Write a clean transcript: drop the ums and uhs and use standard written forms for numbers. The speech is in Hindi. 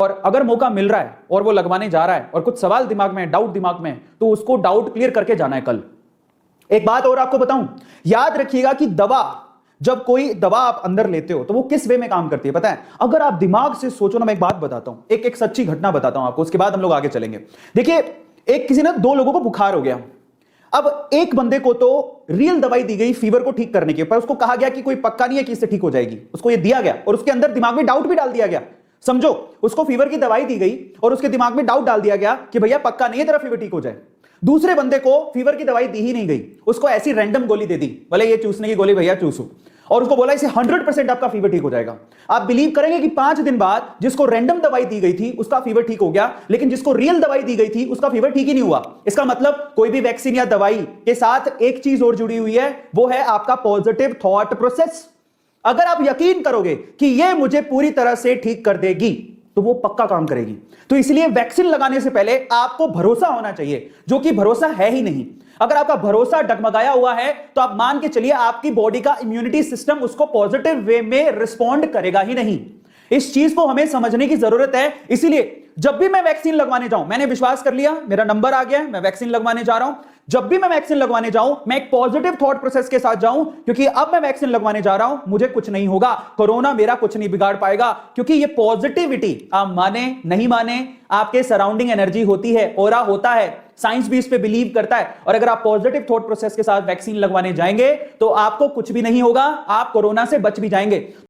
और अगर मौका मिल रहा है और वो लगवाने जा रहा है और कुछ सवाल दिमाग में, डाउट दिमाग में, तो उसको डाउट क्लियर करके जाना है कल। एक बात और आपको बताऊं, याद रखिएगा कि जब कोई दवा आप अंदर लेते हो तो वो किस वे में काम करती है पता है? अगर आप दिमाग से सोचो ना, मैं एक बात बताता हूं, एक सच्ची घटना बताता हूं आपको, उसके बाद हम लोग आगे चलेंगे। देखिए, एक किसी ने 2 लोगों को बुखार हो गया। अब एक बंदे को तो रियल दवाई दी गई फीवर को ठीक करने के, पर उसको कहा गया कि कोई पक्का नहीं है कि इससे ठीक हो जाएगी। उसको ये दिया गया और उसके अंदर दिमाग में डाउट भी डाल दिया गया। समझो, उसको फीवर की दवाई दी गई और उसके दिमाग में डाउट डाल दिया गया कि भैया पक्का नहीं है तेरा फीवर ठीक हो जाए। दूसरे बंदे को फीवर की दवाई दी ही नहीं गई, उसको ऐसी रैंडम गोली दे दी, बोले ये चूसने की गोली भैया चूसो, और उसको बोला इसे 100% आपका फीवर ठीक हो जाएगा। आप बिलीव करेंगे कि 5 दिन बाद जिसको रैंडम दवाई दी गई थी उसका फीवर ठीक हो गया, लेकिन जिसको रियल दवाई दी गई थी उसका फीवर ठीक ही नहीं हुआ। इसका मतलब कोई भी वैक्सीन या दवाई के साथ एक चीज और जुड़ी हुई है, वो है आपका पॉजिटिव थॉट प्रोसेस। अगर आप यकीन करोगे कि ये मुझे पूरी तरह से ठीक कर देगी तो वो पक्का काम करेगी। तो इसलिए वैक्सीन लगाने से पहले आपको भरोसा होना चाहिए, जो कि भरोसा है ही नहीं। अगर आपका भरोसा डगमगाया हुआ है तो आप मान के चलिए आपकी बॉडी का इम्यूनिटी सिस्टम उसको पॉजिटिव वे में रिस्पॉन्ड करेगा ही नहीं। इस चीज को हमें समझने की जरूरत है। इसीलिए जब भी मैं वैक्सीन लगवाने जाऊं, मैंने विश्वास कर लिया, मेरा नंबर आ गया, मैं वैक्सीन लगवाने जा रहा हूं। जब भी मैं वैक्सीन लगवाने जाऊं, मैं एक पॉजिटिव थॉट प्रोसेस के साथ जाऊं, क्योंकि अब मैं वैक्सीन लगवाने जा रहा हूं, मुझे कुछ नहीं होगा, कोरोना मेरा कुछ नहीं बिगाड़ पाएगा। क्योंकि ये पॉजिटिविटी, आप माने नहीं माने, आपके सराउंडिंग एनर्जी होती है, ऑरा होता है, साइंस भी इस पे बिलीव करता है। और अगर आप पॉजिटिव थॉट प्रोसेस के साथ वैक्सीन लगवाने जाएंगे तो आपको कुछ भी नहीं होगा, आप कोरोना से बच भी जाएंगे।